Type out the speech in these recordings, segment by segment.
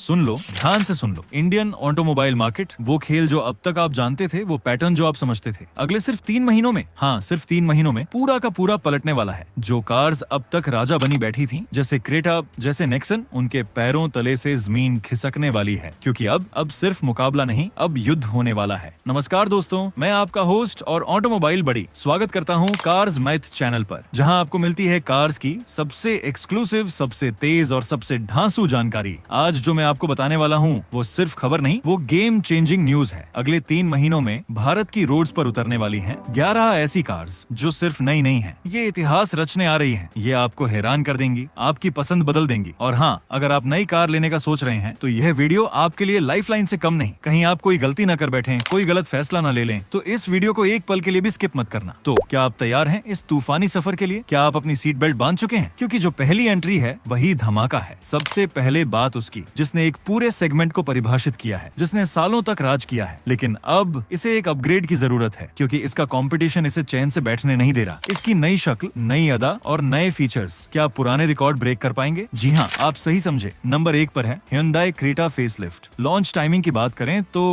सुन लो, ध्यान से सुन लो। Indian automobile market, वो खेल जो अब तक आप जानते थे, वो पैटर्न जो आप समझते थे, अगले सिर्फ 3 महीनों में, हाँ सिर्फ 3 महीनों में पूरा का पूरा पलटने वाला है। जो कार्स अब तक राजा बनी बैठी थी, जैसे क्रेटा, जैसे नेक्सन, उनके पैरों तले से जमीन खिसकने वाली है, क्योंकि अब सिर्फ मुकाबला नहीं, अब युद्ध होने वाला है। नमस्कार दोस्तों, मैं आपका होस्ट और ऑटोमोबाइल बड़ी स्वागत करता हूँ कार्स मैथ चैनल पर, जहाँ आपको मिलती है कार्स की सबसे एक्सक्लूसिव, सबसे तेज और सबसे ढांसू जानकारी। आज जो मैं आपको बताने वाला हूँ वो सिर्फ खबर नहीं, वो गेम चेंजिंग न्यूज है। अगले 3 महीनों में भारत की रोड्स पर उतरने वाली हैं 11 ऐसी कार्स जो सिर्फ नई नहीं हैं, ये इतिहास रचने आ रही हैं। ये आपको हैरान कर देंगी, आपकी पसंद बदल देंगी। और हाँ, अगर आप नई कार लेने का सोच रहे हैं तो यह वीडियो आपके लिए लाइफलाइन से कम नहीं। कहीं आप कोई गलती न कर बैठे, कोई गलत फैसला न ले लें, तो इस वीडियो को एक पल के लिए भी स्किप मत करना। तो क्या आप तैयार हैं इस तूफानी सफर के लिए? क्या आप अपनी सीट बेल्ट बांध चुके हैं? क्योंकि जो पहली एंट्री है वही धमाका है। सबसे पहले बात उसकी जिसने एक पूरे सेगमेंट को परिभाषित किया है, जिसने सालों तक राज किया है, लेकिन अब इसे एक अपग्रेड की जरूरत है, क्योंकि इसका कंपटीशन इसे चैन से बैठने नहीं दे रहा। इसकी नई शक्ल, नई अदा और नए फीचर्स, क्या आप पुराने रिकॉर्ड ब्रेक कर पाएंगे? जी हाँ, आप सही समझे। नंबर 1 पर है Hyundai Creta facelift. Launch timing की बात करें तो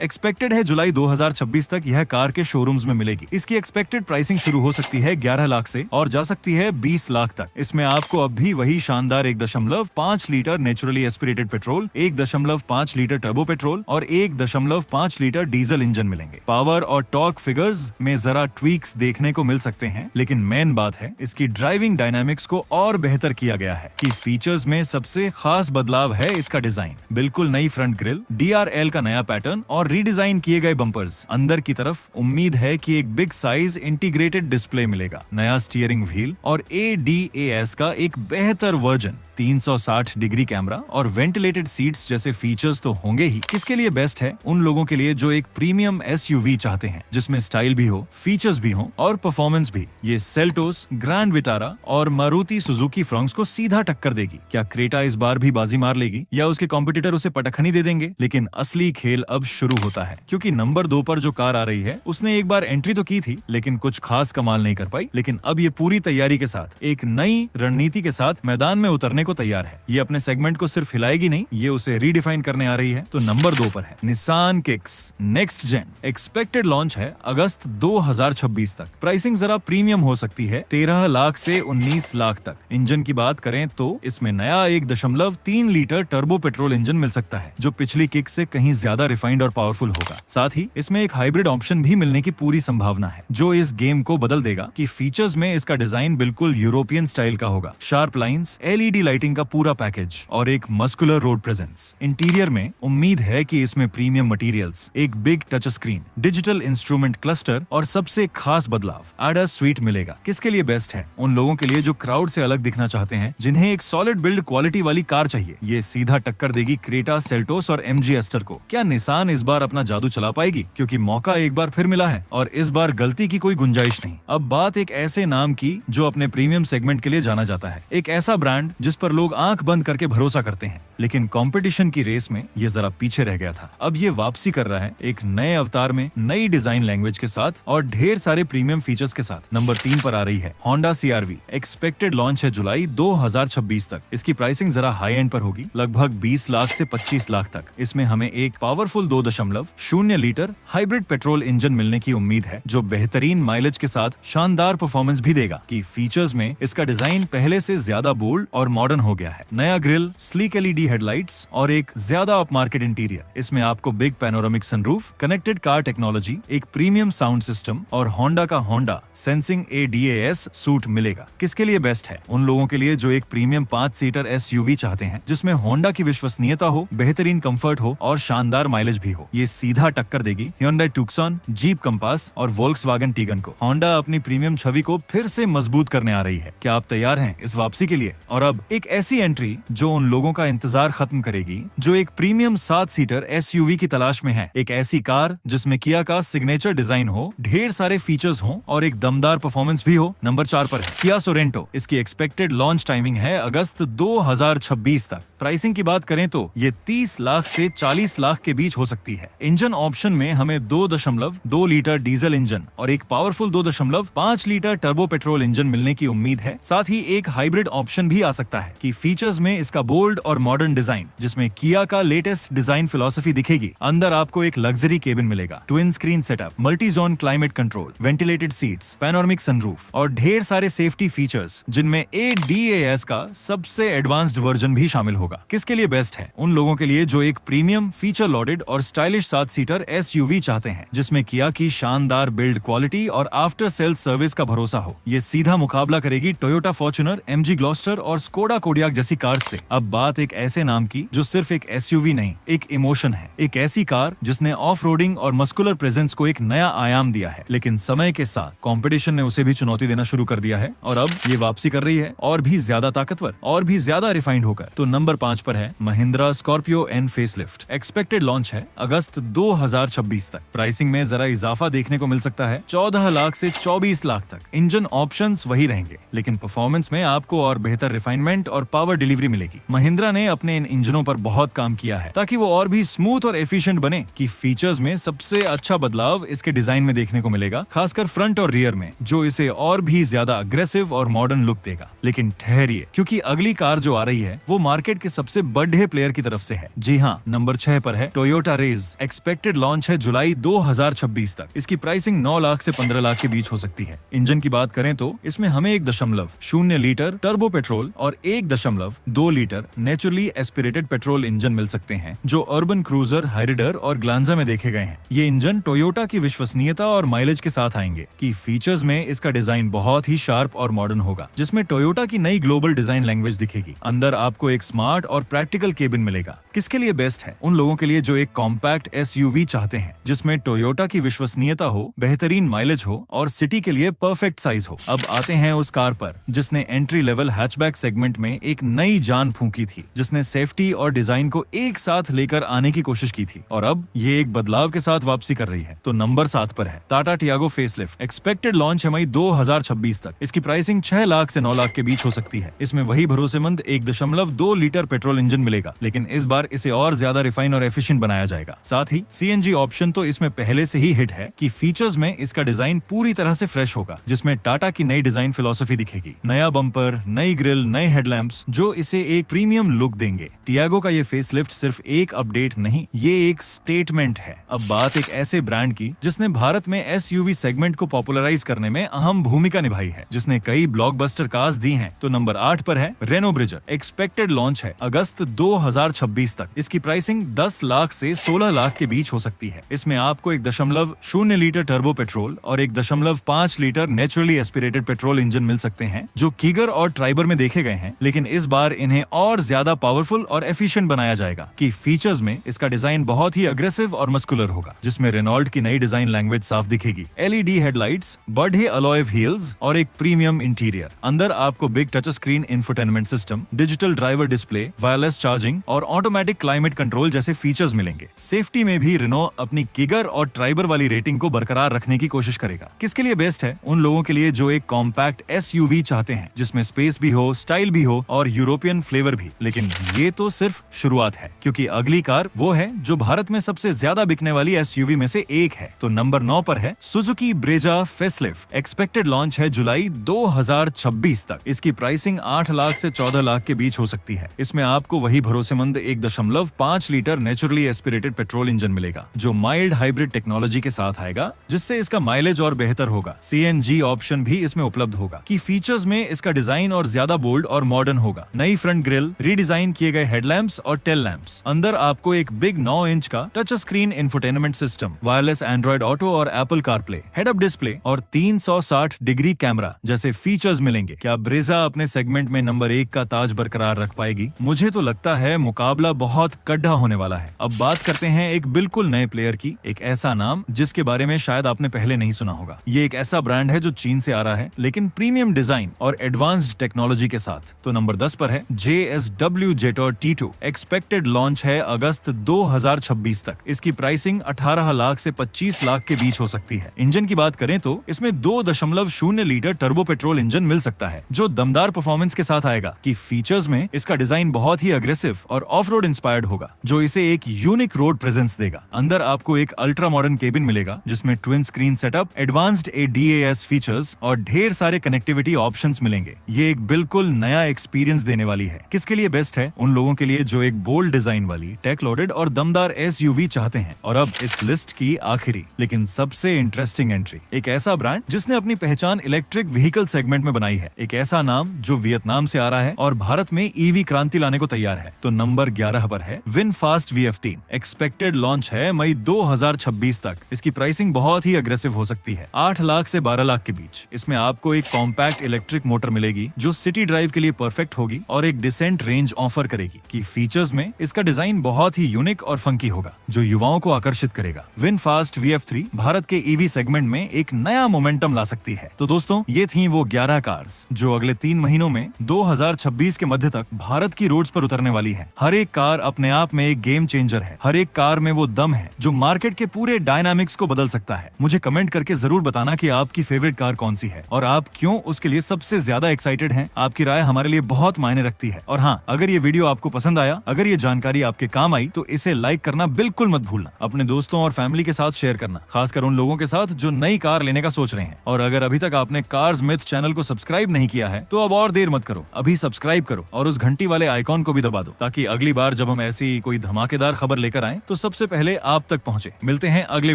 एक्सपेक्टेड है जुलाई 2026 तक यह कार के शोरूम्स में मिलेगी। इसकी एक्सपेक्टेड प्राइसिंग शुरू हो सकती है 11 लाख से और जा सकती है 20 लाख तक। इसमें आपको अब भी वही शानदार 1.5 litre naturally aspirated petrol, 1.5 litre turbo petrol और 1.5 लीटर डीजल इंजन मिलेंगे। पावर और टॉर्क फिगर्स में जरा ट्वीक्स देखने को मिल सकते हैं, लेकिन मेन बात है इसकी ड्राइविंग डायनामिक्स को और बेहतर किया गया है। कि फीचर्स में सबसे खास बदलाव है इसका डिजाइन। बिल्कुल नई फ्रंट ग्रिल, DRL का नया पैटर्न और रीडिजाइन किए गए बम्पर्स। अंदर की तरफ उम्मीद है कि एक बिग साइज इंटीग्रेटेड डिस्प्ले मिलेगा, नया स्टीयरिंग व्हील और ADAS का एक बेहतर वर्जन, 360 डिग्री कैमरा और वेंटिलेटेड सीट्स जैसे फीचर्स तो होंगे ही। किसके लिए बेस्ट है? उन लोगों के लिए जो एक प्रीमियम SUV चाहते हैं, जिसमें स्टाइल भी हो, फीचर्स भी हो और परफॉर्मेंस भी। ये सेल्टोस, ग्रैंड विटारा और मारुति सुजुकी फ्रॉन्क्स को सीधा टक्कर देगी। क्या क्रेटा इस बार भी बाजी मार लेगी या उसके कॉम्पिटिटर उसे पटखनी दे देंगे? लेकिन असली खेल अब शुरू होता है, क्योंकि नंबर 2 पर जो कार आ रही है उसने एक बार एंट्री तो की थी, लेकिन कुछ खास कमाल नहीं कर पाई। लेकिन अब ये पूरी तैयारी के साथ, एक नई रणनीति के साथ मैदान में उतरने को तैयार है। ये अपने सेगमेंट को सिर्फ हिलाएगी नहीं, ये उसे रीडिफाइन करने आ रही है। तो नंबर 2 पर है Nissan Kicks next gen. Expected launch है अगस्त 2026 तक। प्राइसिंग जरा प्रीमियम हो सकती है, 13 लाख से 19 लाख तक। इंजन की बात करें तो इसमें नया 1.3 लीटर टर्बो पेट्रोल इंजन मिल सकता है, जो पिछली किक से कहीं ज्यादा रिफाइंड और पावरफुल होगा। साथ ही इसमें एक हाइब्रिड ऑप्शन भी मिलने की पूरी संभावना है, जो इस गेम को बदल देगा। कि फीचर्स में इसका डिजाइन बिल्कुल यूरोपियन स्टाइल का होगा, शार्प लाइंस, LED लाइटिंग का पूरा पैकेज और एक मस्कुलर रोड प्रेजेंस। इंटीरियर में उम्मीद है कि इसमें प्रीमियम मटेरियल्स, एक big touch screen, digital instrument cluster और सबसे खास बदलाव ADAS स्वीट मिलेगा। किसके लिए बेस्ट है? उन लोगों के लिए जो क्राउड से अलग दिखना चाहते हैं, जिन्हें एक सॉलिड बिल्ड क्वालिटी वाली कार चाहिए। ये सीधा टक्कर देगी क्रेटा, सेल्टोस और MG एस्टर को। क्या निसान इस बार अपना जादू चला पाएगी? क्योंकि मौका एक बार फिर मिला है और इस बार गलती की कोई गुंजाइश नहीं। अब बात एक ऐसे नाम की जो अपने प्रीमियम सेगमेंट के लिए जाना जाता है, एक ऐसा ब्रांड जिस पर लोग आंख बंद करके भरोसा करते हैं, लेकिन कंपटीशन की रेस में ये जरा पीछे रह गया था। अब ये वापसी कर रहा है एक नए अवतार में, नई डिजाइन लैंग्वेज के साथ और ढेर सारे प्रीमियम फीचर्स के साथ। नंबर 3 पर आ रही है Honda CR-V। एक्सपेक्टेड लॉन्च है जुलाई 2026 तक। इसकी प्राइसिंग जरा हाई एंड पर होगी, लगभग 20 लाख से 25 लाख तक। इसमें हमें एक powerful 2.0 litre hybrid petrol engine मिलने की उम्मीद है, जो बेहतरीन माइलेज के साथ शानदार परफॉर्मेंस भी देगा। कि फीचर्स में इसका डिजाइन पहले से ज्यादा बोल्ड और मॉडर्न हो गया है। नया ग्रिल, स्लीक LED हेडलाइट्स और एक ज्यादा अप मार्केट इंटीरियर। इसमें आपको big panoramic sunroof, connected car technology, एक प्रीमियम साउंड सिस्टम और होंडा का होंडा सेंसिंग ADAS सूट मिलेगा। किसके लिए बेस्ट है? उन लोगों के लिए जो एक प्रीमियम 5 सीटर SUV चाहते हैं, जिसमें होंडा की विश्वसनीयता हो, बेहतरीन कंफर्ट हो और शानदार माइलेज भी हो। ये सीधा टक्कर देगी Hyundai Tucson, जीप कंपास और Volkswagen Tiguan को। होंडा अपनी प्रीमियम छवि को फिर से मजबूत करने आ रही है। क्या आप तैयार हैं इस वापसी के लिए? और अब एक ऐसी एंट्री जो उन लोगों का इंतजार खत्म करेगी, जो एक प्रीमियम 7 सीटर SUV की तलाश में है। एक ऐसी कार जिसमें किया का सिग्नेचर डिजाइन हो, ढेर सारे फीचर्स हो और एक दमदार परफॉर्मेंस भी हो। नंबर 4 पर है Kia Sorento। इसकी एक्सपेक्टेड लॉन्च टाइमिंग है अगस्त 2026 तक। प्राइसिंग की बात करें तो ये 30 लाख से 40 लाख के बीच हो सकती है। इंजन ऑप्शन में हमें 2.2 लीटर डीजल इंजन और एक powerful 2.5 litre turbo petrol engine मिलने की उम्मीद है। साथ ही एक हाइब्रिड ऑप्शन भी आ सकता है। कि फीचर्स में इसका बोल्ड और मॉडर्न डिजाइन डिजाइन, जिसमें किया का लेटेस्ट डिजाइन फिलॉसफी दिखेगी। अंदर आपको एक लग्जरी केबिन मिलेगा, twin screen setup, multi zone climate control, ventilated seats, panoramic sunroof और ढेर सारे सेफ्टी फीचर्स, जिनमें ADAS का सबसे एडवांस्ड वर्जन भी शामिल होगा। किसके लिए बेस्ट है? उन लोगों के लिए जो एक प्रीमियम, फीचर लोडेड और स्टाइलिश 7 सीटर SUV चाहते हैं, जिसमें किया की शानदार बिल्ड क्वालिटी और आफ्टर सेल सर्विस का भरोसा हो। ये सीधा मुकाबला करेगी टोयोटा फॉर्च्यूनर, MG ग्लॉस्टर और स्कोडा कोडियाक जैसी कार से। अब बात एक ऐसे नाम की जो सिर्फ एक SUV नहीं, एक इमोशन है। एक ऐसी कार जिसने ऑफ रोडिंग और मस्कुलर प्रेजेंस को एक नया आयाम दिया है, लेकिन समय के साथ कंपटीशन ने उसे भी चुनौती देना शुरू कर दिया है और अब ये वापसी कर रही है, और भी ज्यादा ताकतवर और भी ज्यादा रिफाइंड होकर। तो नंबर 5 पर है Mahindra Scorpio N facelift. Expected launch है अगस्त 2026 तक। प्राइसिंग में जरा इजाफा देखने को मिल सकता है, 14 लाख से 24 लाख तक। इंजन ऑप्शंस वही रहेंगे, लेकिन परफॉर्मेंस में आपको और बेहतर रिफाइनमेंट और पावर डिलीवरी मिलेगी। महिंद्रा ने अपने इन इंजनों पर बहुत काम किया है ताकि वो और भी स्मूथ और एफिशिएंट बने। कि फीचर्स में सबसे अच्छा बदलाव इसके डिजाइन में देखने को मिलेगा, खासकर फ्रंट और रियर में, जो इसे और भी ज्यादा अग्रेसिव और मॉडर्न लुक देगा। लेकिन ठहरिए, क्योंकि अगली कार जो आ रही है वो मार्केट के सबसे बड़े प्लेयर की तरफ से है। जी हाँ, नंबर 6 पर है टोयोटा रेज। एक्सपेक्टेड लॉन्च है जुलाई 2026 तक। इसकी प्राइसिंग 9 लाख से 15 लाख के बीच हो सकती है। इंजन की बात करें तो इसमें हमें 1.0 लीटर टर्बो पेट्रोल और 1.2 litre naturally aspirated petrol engine मिल सकते हैं, जो अर्बन क्रूजर, हाइरिडर और ग्लांजा में देखे गए हैं। ये इंजन टोयोटा की विश्वसनीयता और माइलेज के साथ आएंगे। कि फीचर्स में इसका डिजाइन बहुत ही शार्प और मॉडर्न होगा, जिसमें टोयोटा की नई ग्लोबल डिजाइन लैंग्वेज दिखेगी। अंदर आपको एक स्मार्ट और प्रैक्टिकल केबिन मिलेगा। किसके लिए बेस्ट है? उन लोगों के लिए जो एक कॉम्पैक्ट SUV चाहते हैं, जिसमें टोयोटा की विश्वसनीयता हो, बेहतरीन माइलेज हो और सिटी के लिए परफेक्ट साइज हो। अब आते हैं उस कार पर जिसने एंट्री लेवल हैचबैक सेगमेंट में एक नई जान फूंकी थी, जिसने सेफ्टी और डिजाइन को एक साथ लेकर आने की कोशिश की थी, और अब ये एक बदलाव के साथ वापसी कर रही है। तो नंबर 7 पर है Tata Tiago facelift. Expected launch है मई 2026 तक। इसकी प्राइसिंग 6 लाख से 9 लाख के बीच हो सकती है। इसमें वही भरोसेमंद 1.2 लीटर पेट्रोल इंजन मिलेगा, लेकिन इस बार इसे और ज्यादा रिफाइन और एफिशिएंट बनाया जाएगा। साथ ही CNG ऑप्शन तो इसमें पहले से ही हिट है। कि फीचर्स में इसका डिजाइन पूरी तरह से फ्रेश होगा, जिसमें टाटा की नई डिजाइन फिलॉसफी दिखेगी। नया बम्पर, नई ग्रिल, नए हेडलैम्प्स, जो इसे एक प्रीमियम लुक देंगे। टियागो का ये फेसलिफ्ट सिर्फ एक अपडेट नहीं, ये एक स्टेटमेंट है। अब बात एक ऐसे ब्रांड की जिसने भारत में SUV सेगमेंट को पॉपुलराइज करने में अहम भूमिका निभाई है, जिसने कई ब्लॉकबस्टर कार्स दी हैं। तो नंबर 8 पर है रेनो ब्रिजर। एक्सपेक्टेड लॉन्च है अगस्त 2026 तक। इसकी प्राइसिंग 10 लाख से 16 लाख के बीच हो सकती है। इसमें आपको 1.0 लीटर टर्बो पेट्रोल और 1.5 litre naturally aspirated petrol engine मिल सकते हैं, जो कीगर और ट्राइबर में देखे गए हैं, लेकिन इस बार इन्हें और ज्यादा पावरफुल और एफिशिएंट बनाया जाएगा। कि फीचर्स में इसका डिजाइन बहुत ही अग्रेसिव और मस्कुलर होगा, जिसमें रेनॉल्ट की नई डिजाइन लैंग्वेज साफ दिखेगी। LED हेडलाइट्स, बढ़े अलॉय व्हील्स और एक प्रीमियम इंटीरियर। अंदर आपको big touch screen infotainment system, digital driver display, wireless charging और ऑटोमेटिक क्लाइमेट कंट्रोल जैसे फीचर्स मिलेंगे। सेफ्टी में भी रेनो अपनी किगर और ट्राइबर वाली रेटिंग को बरकरार रखने की कोशिश करेगा। किसके लिए बेस्ट है? उन लोगों के लिए जो एक कॉम्पैक्ट SUV चाहते हैं, जिसमें स्पेस भी हो, स्टाइल भी हो और यूरोपियन फ्लेवर भी। लेकिन ये तो सिर्फ शुरुआत है, क्योंकि अगली कार वो है जो भारत में सबसे ज्यादा बिकने वाली SUV में से एक है। तो नंबर 9 पर है Suzuki Brezza facelift. Expected launch है जुलाई 2026 तक। इसकी प्राइसिंग 8 लाख से 14 लाख के बीच हो सकती है। इसमें आपको वही भरोसेमंद 1.5 litre naturally aspirated petrol engine मिलेगा, जो माइल्ड हाइब्रिड टेक्नोलॉजी के साथ आएगा, जिससे इसका माइलेज और बेहतर होगा। CNG ऑप्शन भी इसमें उपलब्ध होगा। कि फीचर्स में इसका डिजाइन और ज्यादा बोल्ड और मॉडर्न होगा। नई फ्रंट ग्रिल, रीडिजाइन किए गए हेडलैम्प्स और टेल लैंप्स। अंदर आपको एक बिग 9 इंच का touch screen infotainment system, wireless Android auto और Apple CarPlay, head up display और 360 डिग्री कैमरा जैसे फीचर्स मिलेंगे। क्या ब्रेजा अपने सेगमेंट में नंबर 1 का ताज बरकरार रख पाएगी? मुझे तो लगता है मुकाबला बहुत कड्ढा होने वाला है। अब बात करते हैं एक बिल्कुल नए प्लेयर की, एक ऐसा नाम जिसके बारे में शायद आपने पहले नहीं सुना होगा। ये एक ऐसा ब्रांड है जो चीन से आ रहा है, लेकिन प्रीमियम डिजाइन और एडवांस्ड टेक्नोलॉजी के साथ। तो नंबर 10 पर है JSW Jetor T2। Expected launch है अगस्त 2026 तक। इसकी प्राइसिंग 18 लाख से 25 लाख के बीच हो सकती है। इंजन की बात करें तो इसमें 2.0 लीटर टर्बो पेट्रोल इंजन मिल सकता है, जो दमदार परफॉर्मेंस के साथ आएगा। कि फीचर्स में इसका डिजाइन बहुत ही अग्रेसिव और ऑफ रोड इंस्पायर्ड होगा, जो इसे एक यूनिक रोड प्रेजेंस देगा। अंदर आपको एक अल्ट्रा मॉडर्न केबिन मिलेगा, जिसमें twin screen setup, advanced ADAS features और ढेर सारे कनेक्टिविटी ऑप्शंस मिलेंगे। ये एक बिल्कुल नया एक्सपीरियंस देने वाली है। किसके लिए बेस्ट है? उन लोगों के लिए जो एक बोल्ड डिजाइन वाली टेक लोडेड और दमदार एसयूवी चाहते हैं। और अब इस लिस्ट की आखिरी लेकिन सबसे इंटरेस्टिंग एंट्री, एक ऐसा ब्रांड जिसने अपनी पहचान इलेक्ट्रिक व्हीकल सेगमेंट में बनाई है, एक ऐसा नाम जो वियतनाम से आ रहा है और भारत में ईवी क्रांति लाने को तैयार है। तो नंबर 11 पर है विनफास्ट VF3। एक्सपेक्टेड लॉन्च है मई 2026 तक। इसकी प्राइसिंग बहुत ही अग्रेसिव हो सकती है, 8 लाख से 12 लाख के बीच। इसमें आपको एक कॉम्पैक्ट इलेक्ट्रिक मोटर मिलेगी जो सिटी ड्राइव के लिए परफेक्ट होगी और एक डिसेंट रेंज ऑफर करेगी। की फीचर्स में इसका डिजाइन बहुत ही यूनिक और फंकी होगा जो युवाओं को आकर्षित करेगा। विनफास्ट VF3 भारत के ईवी सेगमेंट में एक नया मोमेंटम ला सकती है। तो दोस्तों, ये थी वो 11 कार्स जो अगले 3 महीनों में 2026 के मध्य तक भारत की रोड्स पर उतरने वाली है। हर एक कार अपने आप में एक गेम चेंजर है। हर एक कार में वो दम है जो मार्केट के पूरे डायनामिक्स को बदल सकता है। मुझे कमेंट करके जरूर बताना कि आपकी फेवरेट कार कौन सी है और आप क्यों उसके लिए सबसे ज्यादा एक्साइटेड हैं। आपकी राय हमारे लिए बहुत मायने रखती है। और हाँ, अगर ये वीडियो आपको पसंद आया, अगर ये जानकारी आपके काम आई, तो इसे लाइक करना बिल्कुल मत भूलना। अपने दोस्तों और फैमिली के साथ शेयर करना, खासकर उन लोगों के साथ जो नई कार लेने का सोच रहे हैं। और अगर अभी तक आपने कार्स मिथ चैनल को सब्सक्राइब नहीं किया है तो अब और देर मत करो, अभी सब्सक्राइब करो और उस घंटी वाले आइकॉन को भी दबा दो, ताकि अगली बार जब हम ऐसी कोई धमाकेदार खबर लेकर आए तो सबसे पहले आप तक पहुंचे। मिलते हैं अगले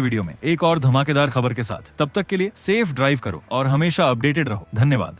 वीडियो में एक और धमाकेदार खबर के साथ। तब तक के लिए सेफ ड्राइव करो और हमेशा अपडेटेड रहो। धन्यवाद।